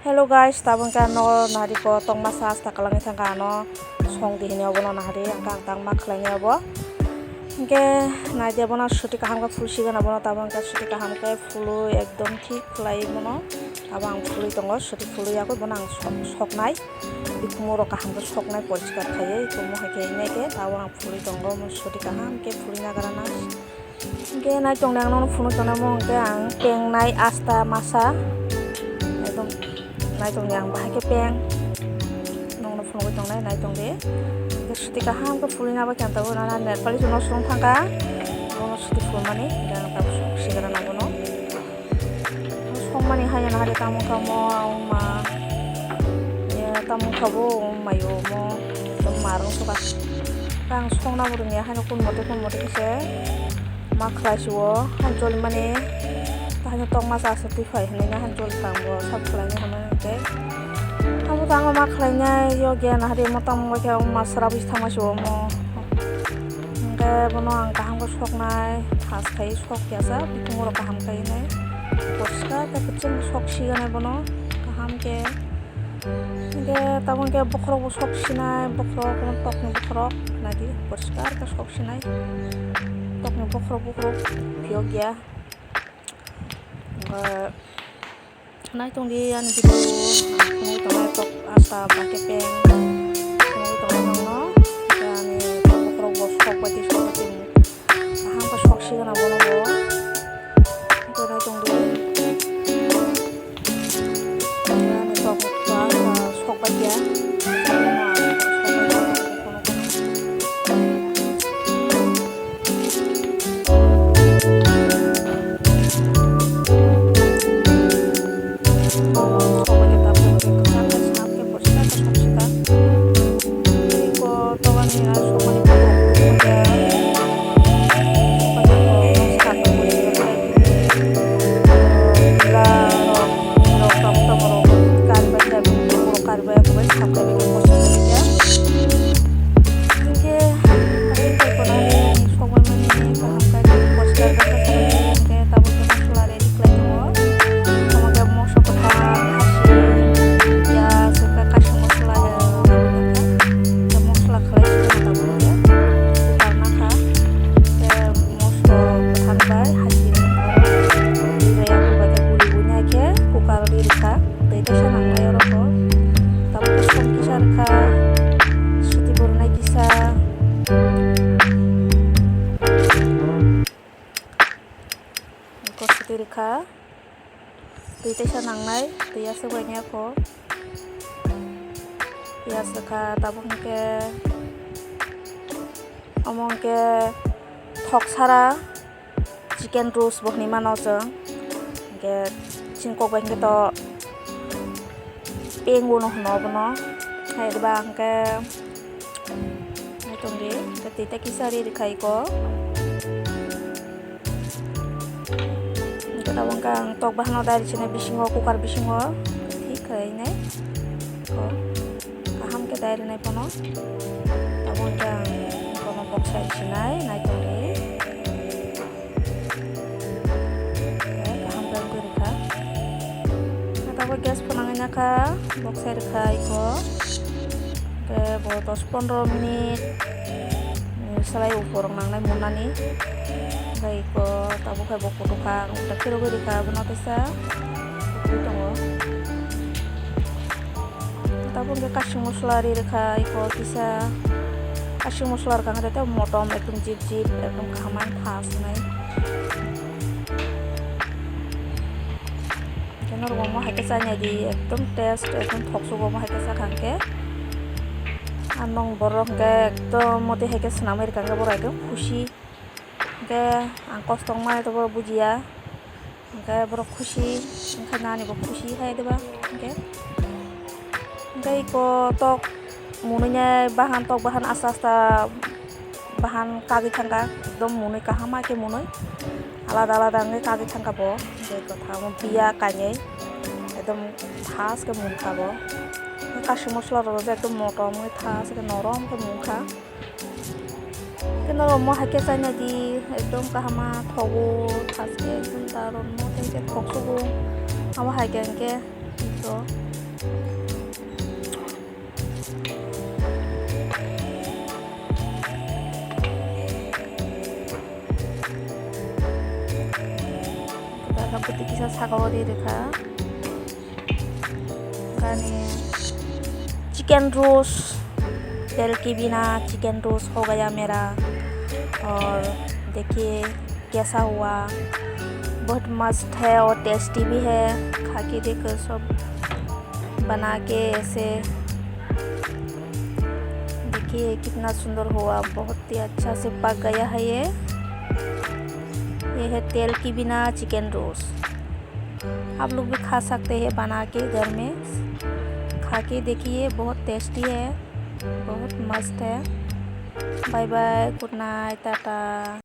Hello guys, tabang ka no nari ko tong massage ta kalang isang kano song di hini obono nari ang kang tang maklang obo. Ke na je bono shuti kaham ka full sigan obono tabang ka shuti kaham ke fulu ekdom thik khlai bono tabang fulu tongo shuti fulu yakoi bono ang soknai bikumuro kaham ka soknai poriskar khaye ikomo hake inai ke tabang fulu tongo mo shuti kaham ke fulu na garana ke nai tong nang no fulu tong mo ke ang peng nai asta masa ekdom nai tong yang bahai ke peng nong no phone tong nai tong de shuti kaham ke fulu na ba kan tawo na net pali no song thangka no shuti fulu mani gang ta sigara na bono song mani haya na hade tamu kamo ma ya tamu khabo mayo mo tom marung so kang song na burung ya hanu kun mote se ma khlasiwo hanjol mani hanya tong masa certify hanya hanjol tangbo sab khlai hono ke kamu tanggo maklainya yo gya na hade motam mo ke masra bis thamasho mo ke bono ang kaham ko sok nai khas khai sok kyasa bikumuro kaham kai nai poska ta kecil sok sigane bono kaham ke tabon ke bokro bo sok sinai bokro kon tok ni bokro nadi poska ka sok sinai tok ni bokro pio gya nai tong di an video kung tong tok asa pake peng kung tong no ani bokro bo sok pati aham pa sok siga na bono bo to nai tong di ani tok pa sok pati ya Rika tui tesa nangnai tuia sebaiknya ko ya seka tabung ke omong ke thok sara chicken roast bohni mano jeng ke chingkok bang ke to peng bono hono bono hai bang ke tong di ke tita kisari rikai ko tabang kang tok bahno dari sini bisingo kukar bisingo thik khai nai ko kaham ke dari nai pono tabang kang kono box sai sinai nai tong ri kaham kang ko rikha tabang gas ponangnya ka box sai rikha iko ke bo 10-15 menit selai ukurang nang nai munani kai ko tabu kai boko tukang udah kira gue dika benar bisa itu tongo tabu ke kasih muslar di kai ko bisa kasih muslar kang ada tuh motom ekdom jip ekdom kahaman khas nai karena rumah mau hakesanya di ekdom test ekdom thoksu rumah hakesa kangke anong borong ke ekdom moti hakes namir kangke borong ekdom khushi ke angkos tong mai to bujia ke boro khushi khana ni bo khushi hai deba ke ko tok mununya bahan tok bahan asasta bahan kagi thangka dom munui kahama ke munui alada nge kagi thangka bo ke ko thamu biya kanye ekdom thas ke mun khabo kashi mosla ro ekdom motom nge thas ke norom ke mun kha Kenal mo hakesanya di ekdom kahama thogo thaske ekdom taron mo tenge thoksugo ama hakenke to bisa sakawari देखा गाने chicken roast तेल के बिना chicken roast हो गया मेरा। और देखिए कैसा हुआ, बहुत मस्त है और टेस्टी भी है। खा के देखो सब बना के ऐसे, देखिए कितना सुंदर हुआ, बहुत ही अच्छा से पक गया है। ये है तेल के बिना चिकन रोस्ट। आप लोग भी खा सकते हैं बना के घर में। खा के देखिए, बहुत टेस्टी है, बहुत मस्त है। Bye bye, good night, Tata.